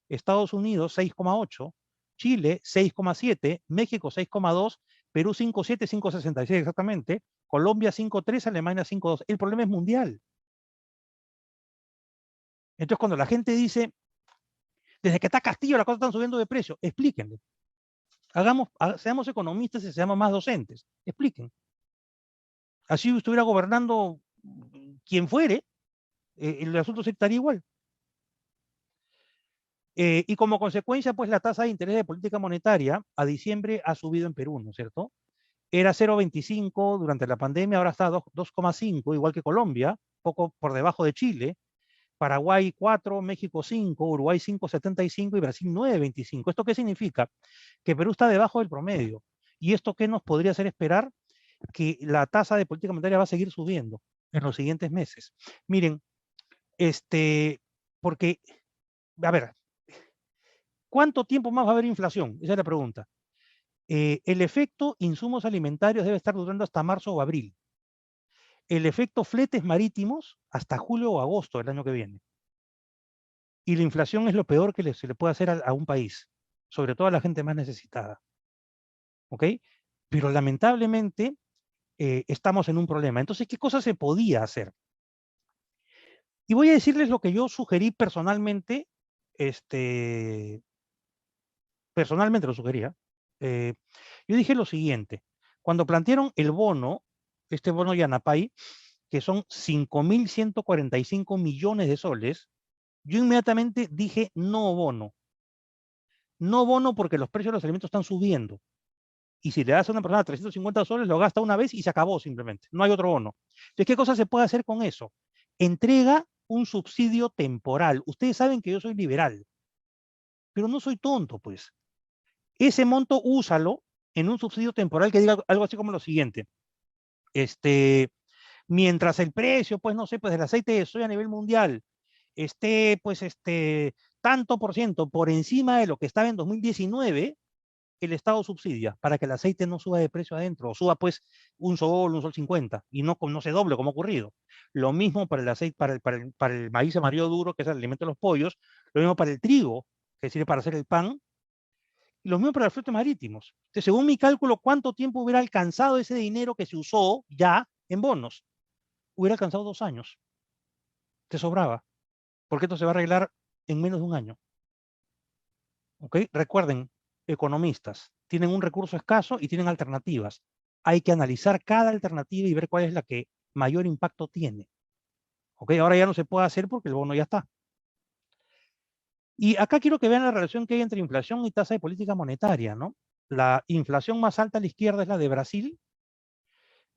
[SPEAKER 1] Estados Unidos 6,8, Chile 6,7, México 6,2, Perú 5,7, 5,66 exactamente, Colombia 5,3, Alemania 5,2. El problema es mundial. Entonces, cuando la gente dice, desde que está Castillo las cosas están subiendo de precio, explíquenle. Seamos economistas y seamos más docentes. Expliquen. Así estuviera gobernando quien fuere, el asunto se estaría igual. Y como consecuencia, pues la tasa de interés de política monetaria a diciembre ha subido en Perú, ¿no es cierto? era 0,25 durante la pandemia, ahora está a 2,5, igual que Colombia, poco por debajo de Chile. Paraguay 4, México 5, Uruguay 5,75 y Brasil 9,25. ¿Esto qué significa? Que Perú está debajo del promedio. ¿Y esto qué nos podría hacer esperar? Que la tasa de política monetaria va a seguir subiendo en los siguientes meses. Miren, porque, a ver, ¿cuánto tiempo más va a haber inflación? Esa es la pregunta. El efecto insumos alimentarios debe estar durando hasta marzo o abril. El efecto fletes marítimos hasta julio o agosto del año que viene. Y la inflación es lo peor que se le puede hacer a un país, sobre todo a la gente más necesitada. ¿Ok? Pero lamentablemente estamos en un problema. Entonces, ¿qué cosa se podía hacer? Y voy a decirles lo que yo sugerí personalmente, personalmente lo sugería. Yo dije lo siguiente, cuando plantearon el bono, este bono Yanapay, que son 5.145 millones de soles, yo inmediatamente dije no bono. No bono porque los precios de los alimentos están subiendo. Y si le das a una persona 350 soles, lo gasta una vez y se acabó simplemente. No hay otro bono. Entonces, ¿qué cosa se puede hacer con eso? Entrega un subsidio temporal. Ustedes saben que yo soy liberal, pero no soy tonto, pues. Ese monto úsalo en un subsidio temporal que diga algo así como lo siguiente. Mientras el precio, pues no sé, pues del aceite de soya a nivel mundial esté, pues tanto por ciento por encima de lo que estaba en 2019, el Estado subsidia para que el aceite no suba de precio adentro, o suba pues un sol 50, y no se doble como ha ocurrido. Lo mismo para el aceite, para el maíz amarillo duro, que es el alimento de los pollos, lo mismo para el trigo, que sirve para hacer el pan, y lo mismo para los frutos marítimos. Entonces, según mi cálculo, ¿cuánto tiempo hubiera alcanzado ese dinero que se usó ya en bonos? Hubiera alcanzado 2 años. Te sobraba, porque esto se va a arreglar en menos de un año. ¿Ok? Recuerden, economistas, tienen un recurso escaso y tienen alternativas. Hay que analizar cada alternativa y ver cuál es la que mayor impacto tiene. ¿Ok? Ahora ya no se puede hacer porque el bono ya está. Y acá quiero que vean la relación que hay entre inflación y tasa de política monetaria, ¿no? La inflación más alta a la izquierda es la de Brasil,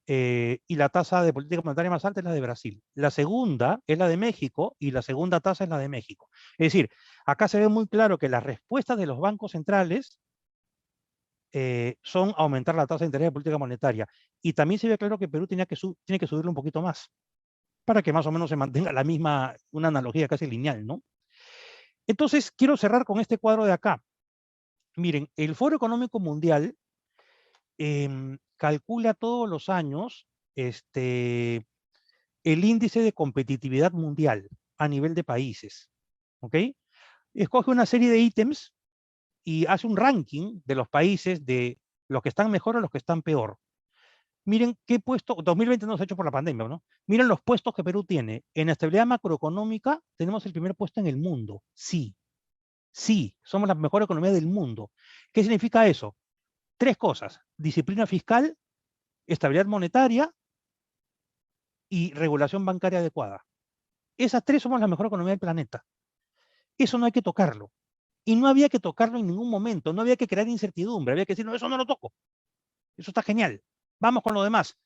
[SPEAKER 1] y la tasa de política monetaria más alta es la de Brasil. La segunda es la de México y la segunda tasa es la de México. Es decir, acá se ve muy claro que las respuestas de los bancos centrales son aumentar la tasa de interés de política monetaria. Y también se ve claro que Perú tiene que subirlo un poquito más para que más o menos se mantenga la misma, una analogía casi lineal, ¿no? Entonces, quiero cerrar con este cuadro de acá. Miren, el Foro Económico Mundial calcula todos los años el índice de competitividad mundial a nivel de países. ¿Ok? Escoge una serie de ítems y hace un ranking de los países, de los que están mejor a los que están peor. Miren qué puesto, 2020 no se ha hecho por la pandemia, ¿no? Miren los puestos que Perú tiene. En estabilidad macroeconómica tenemos el primer puesto en el mundo. Sí, sí, somos la mejor economía del mundo. ¿Qué significa eso? 3 cosas: disciplina fiscal, estabilidad monetaria y regulación bancaria adecuada. Esas 3 somos la mejor economía del planeta. Eso no hay que tocarlo. Y no había que tocarlo en ningún momento, no había que crear incertidumbre, había que decir, no, eso no lo toco. Eso está genial. Vamos con lo demás.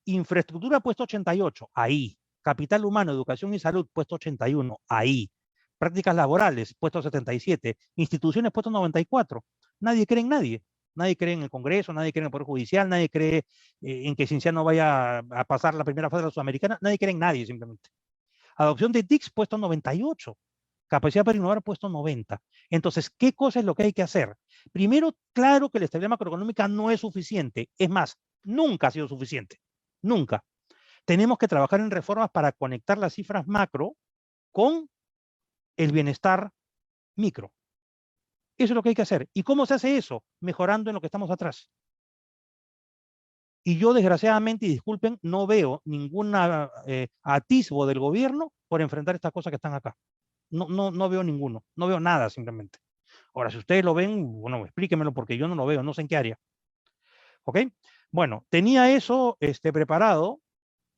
[SPEAKER 1] Infraestructura, puesto 88, ahí. Capital humano, educación y salud, puesto 81, ahí. Prácticas laborales, puesto 77. Instituciones, puesto 94. Nadie cree en nadie. Nadie cree en el Congreso, nadie cree en el Poder Judicial, nadie cree en que Cinciano vaya a pasar la primera fase de la Sudamericana, nadie cree en nadie simplemente. Adopción de TICS, puesto 98. Capacidad para innovar, puesto 90. Entonces, ¿qué cosa es lo que hay que hacer? Primero, claro que la estabilidad macroeconómica no es suficiente. Es más, nunca ha sido suficiente. Nunca. Tenemos que trabajar en reformas para conectar las cifras macro con el bienestar micro. Eso es lo que hay que hacer. ¿Y cómo se hace eso? Mejorando en lo que estamos atrás. Y yo, desgraciadamente, y disculpen, no veo ningún atisbo del gobierno por enfrentar estas cosas que están acá. No veo ninguno. No veo nada, simplemente. Ahora, si ustedes lo ven, bueno, explíquemelo porque yo no lo veo, no sé en qué área. ¿Ok? Bueno, tenía eso preparado,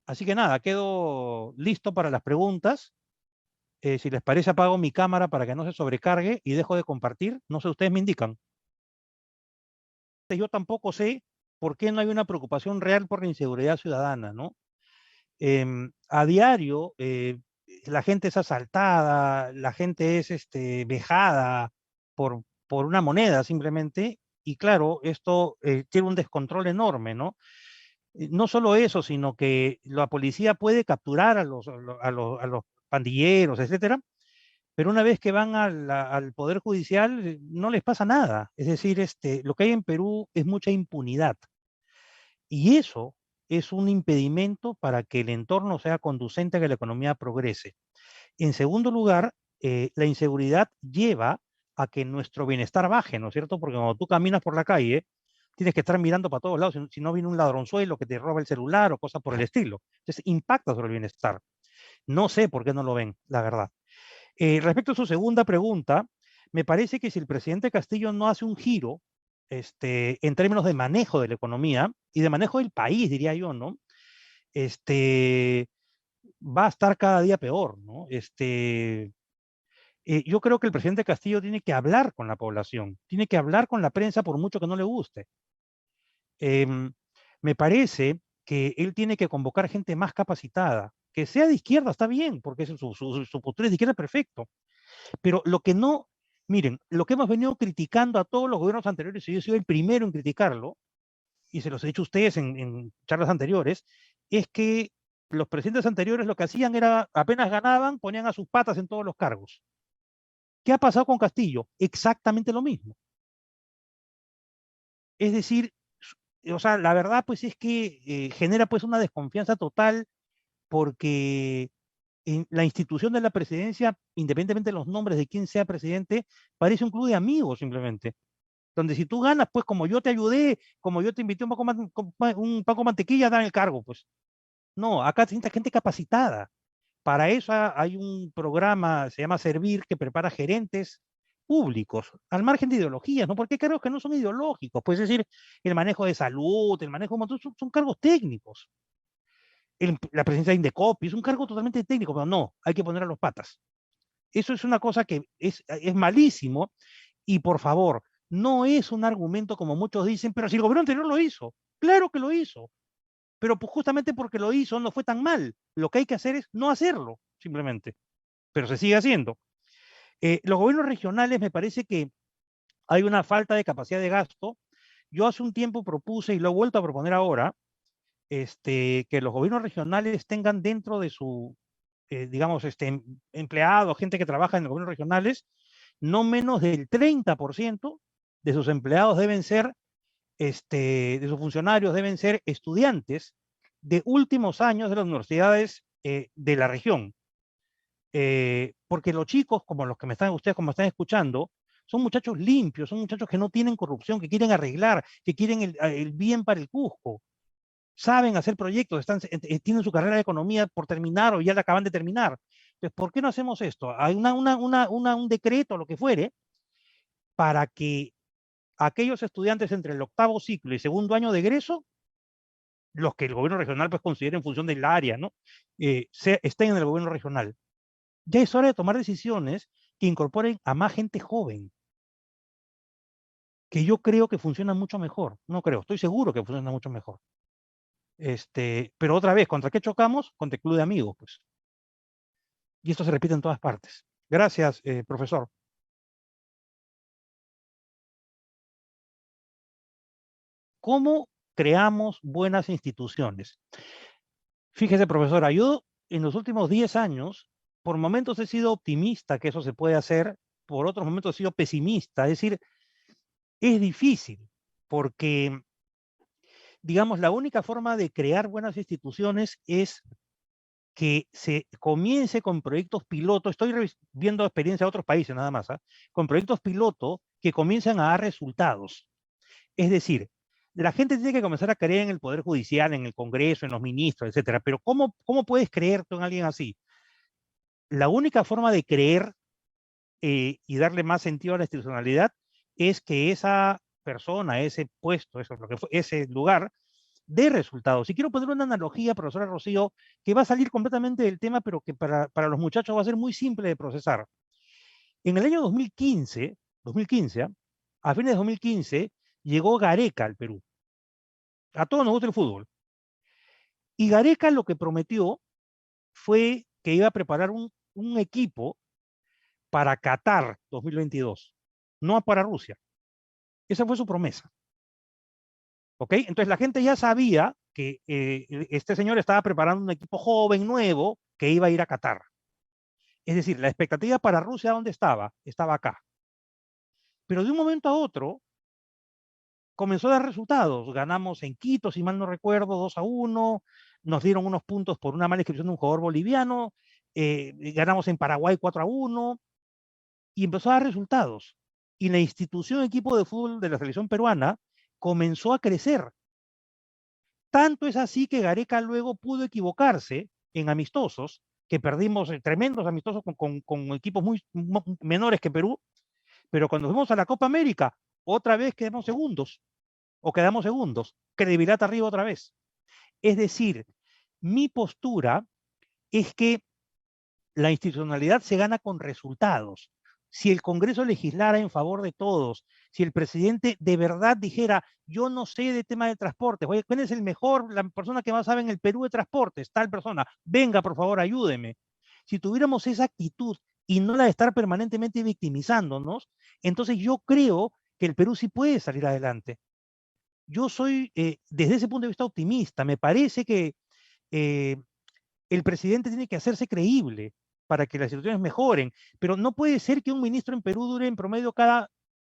[SPEAKER 1] así que nada, quedo listo para las preguntas. Si les parece, apago mi cámara para que no se sobrecargue y dejo de compartir. No sé, ustedes me indican. Yo tampoco sé por qué no hay una preocupación real por la inseguridad ciudadana, ¿no? A diario, la gente es asaltada, la gente es vejada por una moneda simplemente, y claro, esto tiene un descontrol enorme, ¿no? No solo eso, sino que la policía puede capturar a los pandilleros, etcétera, pero una vez que van al Poder Judicial, no les pasa nada. Es decir, lo que hay en Perú es mucha impunidad. Y eso es un impedimento para que el entorno sea conducente a que la economía progrese. En segundo lugar, la inseguridad lleva a que nuestro bienestar baje, ¿no es cierto? Porque cuando tú caminas por la calle, tienes que estar mirando para todos lados, si no viene un ladronzuelo que te roba el celular o cosas por el estilo. Entonces, impacta sobre el bienestar. No sé por qué no lo ven, la verdad. Respecto a su segunda pregunta, me parece que si el presidente Castillo no hace un giro en términos de manejo de la economía y de manejo del país, diría yo, ¿no? Este, va a estar cada día peor, ¿no? Yo creo que el presidente Castillo tiene que hablar con la población, tiene que hablar con la prensa por mucho que no le guste. Em, Me parece que él tiene que convocar gente más capacitada, que sea de izquierda, está bien, porque su postura es de izquierda, perfecto. Pero lo que no, miren, lo que hemos venido criticando a todos los gobiernos anteriores, y yo soy el primero en criticarlo, y se los he dicho a ustedes en charlas anteriores, es que los presidentes anteriores lo que hacían era, apenas ganaban, ponían a sus patas en todos los cargos. ¿Qué ha pasado con Castillo? Exactamente lo mismo. Es decir, o sea, la verdad pues es que genera pues una desconfianza total porque en la institución de la presidencia, independientemente de los nombres de quién sea presidente, parece un club de amigos simplemente. Donde si tú ganas, pues como yo te ayudé, como yo te invité un poco de mantequilla, dan el cargo, pues. No, acá necesita gente capacitada. Para eso hay un programa, se llama Servir, que prepara gerentes públicos, al margen de ideologías, ¿no? Porque creo que no son ideológicos, pues es decir, el manejo de salud, el manejo de un montón, son cargos técnicos. La presencia de Indecopi es un cargo totalmente técnico, pero no, hay que poner a los patas. Eso es una cosa que es malísimo y por favor, no es un argumento como muchos dicen, pero si el gobierno anterior lo hizo, claro que lo hizo, pero pues justamente porque lo hizo no fue tan mal. Lo que hay que hacer es no hacerlo, simplemente, pero se sigue haciendo. Los gobiernos regionales me parece que hay una falta de capacidad de gasto. Yo hace un tiempo propuse y lo he vuelto a proponer ahora, que los gobiernos regionales tengan dentro de su, digamos, empleados, gente que trabaja en los gobiernos regionales, no menos del 30% de sus empleados deben ser, de sus funcionarios deben ser estudiantes de últimos años de las universidades de la región. Porque los chicos, como los que ustedes como están escuchando, son muchachos limpios, son muchachos que no tienen corrupción, que quieren arreglar, que quieren el bien para el Cusco, saben hacer proyectos, tienen su carrera de economía por terminar o ya la acaban de terminar. Entonces, ¿por qué no hacemos esto? Hay un decreto, lo que fuere, para que aquellos estudiantes entre el octavo ciclo y segundo año de egreso, los que el gobierno regional pues considere en función del área, ¿no? Estén en el gobierno regional. Ya es hora de tomar decisiones que incorporen a más gente joven, que yo creo que funciona mucho mejor. No creo, estoy seguro que funciona mucho mejor. Pero otra vez, ¿contra qué chocamos? Contra el club de amigos, pues. Y esto se repite en todas partes. Gracias, profesor. ¿Cómo creamos buenas instituciones? Fíjese, profesora, yo en los últimos 10 años, por momentos he sido optimista que eso se puede hacer, por otros momentos he sido pesimista. Es decir, es difícil, porque, digamos, la única forma de crear buenas instituciones es que se comience con proyectos piloto. Estoy viendo experiencia de otros países nada más, ¿ah? Con proyectos piloto que comiencen a dar resultados. Es decir, la gente tiene que comenzar a creer en el Poder Judicial, en el Congreso, en los ministros, etcétera. Pero ¿cómo puedes creer tú en alguien así? La única forma de creer y darle más sentido a la institucionalidad es que esa persona, ese puesto, eso, lo que fue, ese lugar, dé resultados. Y quiero poner una analogía, profesora Rocío, que va a salir completamente del tema, pero que para los muchachos va a ser muy simple de procesar. En el año 2015, a fines de 2015, llegó Gareca al Perú. A todos nos gusta el fútbol. Y Gareca lo que prometió fue que iba a preparar un equipo para Qatar 2022, no para Rusia. Esa fue su promesa. ¿Ok? Entonces la gente ya sabía que este señor estaba preparando un equipo joven, nuevo, que iba a ir a Qatar. Es decir, la expectativa para Rusia, ¿dónde estaba? Estaba acá. Pero de un momento a otro comenzó a dar resultados. Ganamos en Quito, si mal no recuerdo, 2-1. Nos dieron unos puntos por una mala inscripción de un jugador boliviano. Ganamos en Paraguay 4-1. Y empezó a dar resultados. Y la institución equipo de fútbol de la selección peruana comenzó a crecer. Tanto es así que Gareca luego pudo equivocarse en amistosos, que perdimos tremendos amistosos con equipos muy menores que Perú, pero cuando fuimos a la Copa América, otra vez quedamos segundos, credibilidad arriba otra vez. Es decir, mi postura es que la institucionalidad se gana con resultados. Si el Congreso legislara en favor de todos, si el presidente de verdad dijera, yo no sé de tema de transporte, oye, ¿quién es el mejor, la persona que más sabe en el Perú de transportes? Tal persona, venga, por favor, ayúdeme. Si tuviéramos esa actitud y no la de estar permanentemente victimizándonos, entonces yo creo que el Perú sí puede salir adelante. Yo soy, desde ese punto de vista, optimista. Me parece que eh, el presidente tiene que hacerse creíble para que las situaciones mejoren, pero no puede ser que un ministro en Perú dure en promedio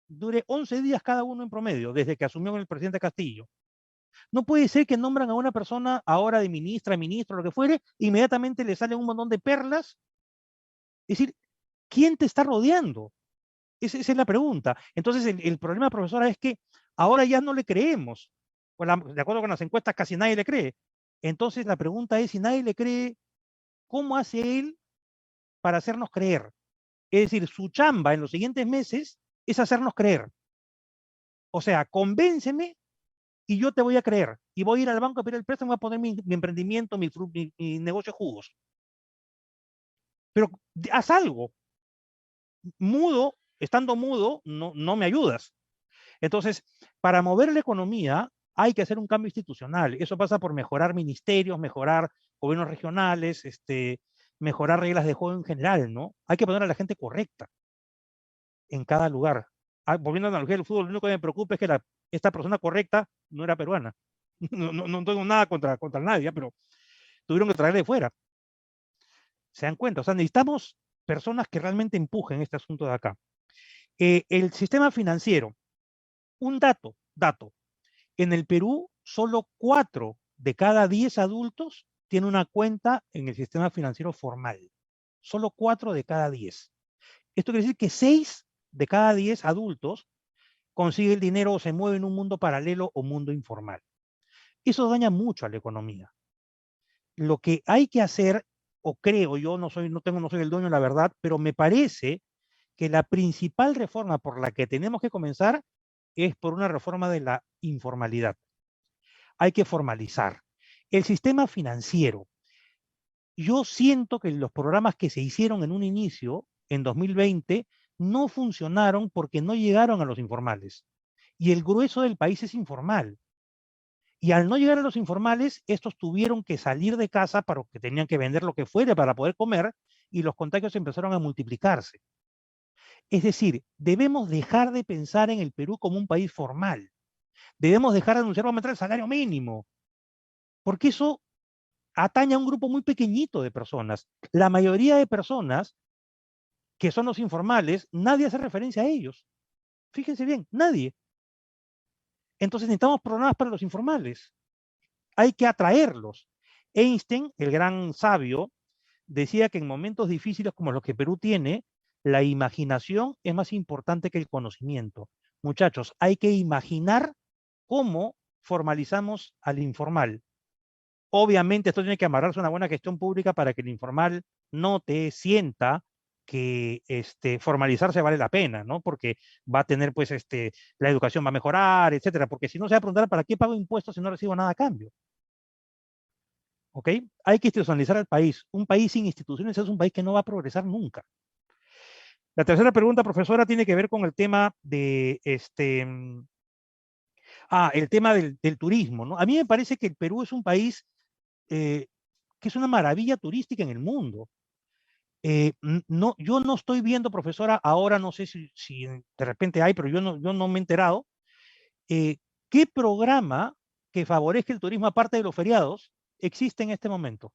[SPEAKER 1] dure 11 días cada uno en promedio, desde que asumió el presidente Castillo. No puede ser que nombran a una persona ahora de ministra, ministro, lo que fuere, inmediatamente le salen un montón de perlas. Es decir, ¿quién te está rodeando? Esa es la pregunta. Entonces, el problema, profesora, es que ahora ya no le creemos. De acuerdo con las encuestas, casi nadie le cree. Entonces, la pregunta es, si nadie le cree, ¿cómo hace él para hacernos creer? Es decir, su chamba en los siguientes meses es hacernos creer. O sea, convénceme y yo te voy a creer. Y voy a ir al banco a pedir el préstamo y voy a poner mi emprendimiento, mi negocio de jugos. Pero haz algo. Mudo, estando mudo, no me ayudas. Entonces, para mover la economía hay que hacer un cambio institucional. Eso pasa por mejorar ministerios, mejorar gobiernos regionales, mejorar reglas de juego en general, ¿no? Hay que poner a la gente correcta en cada lugar. Volviendo a la analogía del fútbol, lo único que me preocupa es que esta persona correcta no era peruana. No tengo nada contra nadie, pero tuvieron que traerle de fuera. ¿Se dan cuenta? O sea, necesitamos personas que realmente empujen este asunto de acá. El sistema financiero, un dato. En el Perú, solo 4 de cada 10 adultos tienen una cuenta en el sistema financiero formal. Solo 4 de cada 10. Esto quiere decir que 6 de cada 10 adultos consigue el dinero o se mueve en un mundo paralelo o mundo informal. Eso daña mucho a la economía. Lo que hay que hacer, o creo yo, no soy el dueño de la verdad, pero me parece que la principal reforma por la que tenemos que comenzar es por una reforma de la informalidad. Hay que formalizar. El sistema financiero. Yo siento que los programas que se hicieron en un inicio, en 2020, no funcionaron porque no llegaron a los informales. Y el grueso del país es informal. Y al no llegar a los informales, estos tuvieron que salir de casa para que tenían que vender lo que fuera para poder comer y los contagios empezaron a multiplicarse. Es decir, debemos dejar de pensar en el Perú como un país formal. Debemos dejar de anunciar vamos a aumentar el salario mínimo, porque eso atañe a un grupo muy pequeñito de personas. La mayoría de personas que son los informales, nadie hace referencia a ellos. Fíjense bien, nadie. Entonces necesitamos programas para los informales. Hay que atraerlos. Einstein, el gran sabio, decía que en momentos difíciles como los que Perú tiene, la imaginación es más importante que el conocimiento. Muchachos, hay que imaginar cómo formalizamos al informal. Obviamente esto tiene que amarrarse a una buena gestión pública para que el informal note, sienta que formalizarse vale la pena, ¿no? Porque va a tener, pues, la educación va a mejorar, etcétera. Porque si no se va a preguntar, ¿para qué pago impuestos si no recibo nada a cambio? ¿Ok? Hay que institucionalizar al país. Un país sin instituciones es un país que no va a progresar nunca. La tercera pregunta, profesora, tiene que ver con el tema de El tema del turismo, ¿no? A mí me parece que el Perú es un país eh, que es una maravilla turística en el mundo. No, yo no estoy viendo, profesora, ahora no sé si de repente hay, pero yo no me he enterado, eh, ¿qué programa que favorezca el turismo aparte de los feriados existe en este momento?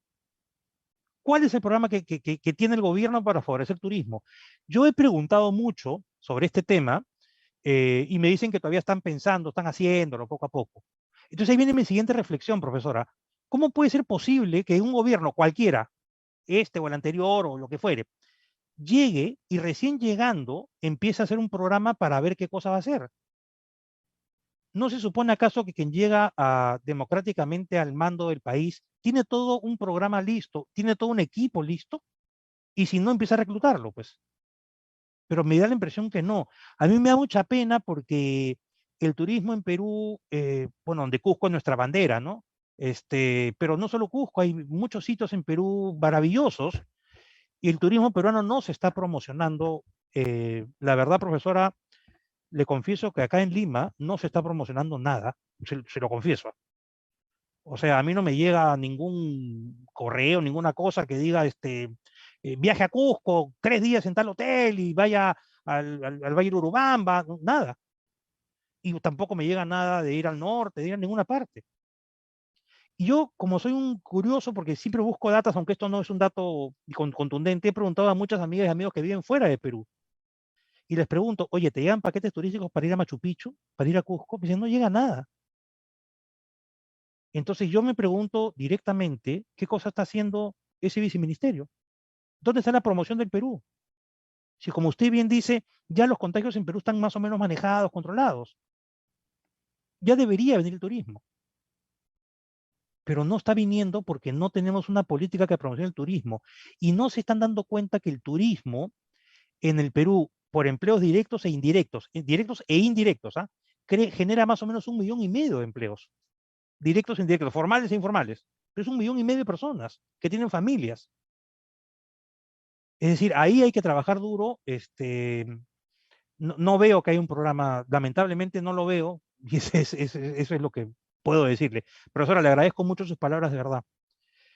[SPEAKER 1] ¿Cuál es el programa que tiene el gobierno para favorecer el turismo? Yo he preguntado mucho sobre este tema y me dicen que todavía están pensando, están haciéndolo poco a poco. Entonces ahí viene mi siguiente reflexión, profesora. ¿Cómo puede ser posible que un gobierno cualquiera, este o el anterior o lo que fuere, llegue y recién llegando empiece a hacer un programa para ver qué cosa va a hacer? ¿No se supone acaso que quien llega democráticamente al mando del país tiene todo un programa listo, tiene todo un equipo listo? Y si no, empieza a reclutarlo, pues. Pero me da la impresión que no. A mí me da mucha pena porque el turismo en Perú, bueno, donde Cusco es nuestra bandera, ¿no? Pero no solo Cusco, hay muchos sitios en Perú maravillosos y el turismo peruano no se está promocionando. La verdad, profesora, le confieso que acá en Lima no se está promocionando nada, se lo confieso. O sea, a mí no me llega ningún correo, ninguna cosa que diga, viaje a Cusco, 3 días en tal hotel y vaya al Valle de Urubamba, nada. Y tampoco me llega nada de ir al norte, de ir a ninguna parte. Y yo, como soy un curioso, porque siempre busco datos, aunque esto no es un dato contundente, he preguntado a muchas amigas y amigos que viven fuera de Perú. Y les pregunto, oye, ¿te llegan paquetes turísticos para ir a Machu Picchu, para ir a Cusco? Me dicen, no llega nada. Entonces yo me pregunto directamente, ¿qué cosa está haciendo ese viceministerio? ¿Dónde está la promoción del Perú? Si como usted bien dice, ya los contagios en Perú están más o menos manejados, controlados, ya debería venir el turismo, pero no está viniendo porque no tenemos una política que promocione el turismo y no se están dando cuenta que el turismo en el Perú, por empleos directos e indirectos, genera más o menos 1,5 millones de empleos, directos e indirectos, formales e informales, pero es 1,5 millones de personas que tienen familias. Es decir, ahí hay que trabajar duro. No veo que hay un programa, lamentablemente no lo veo, y eso es lo que puedo decirle. Profesora, le agradezco mucho sus palabras, de verdad.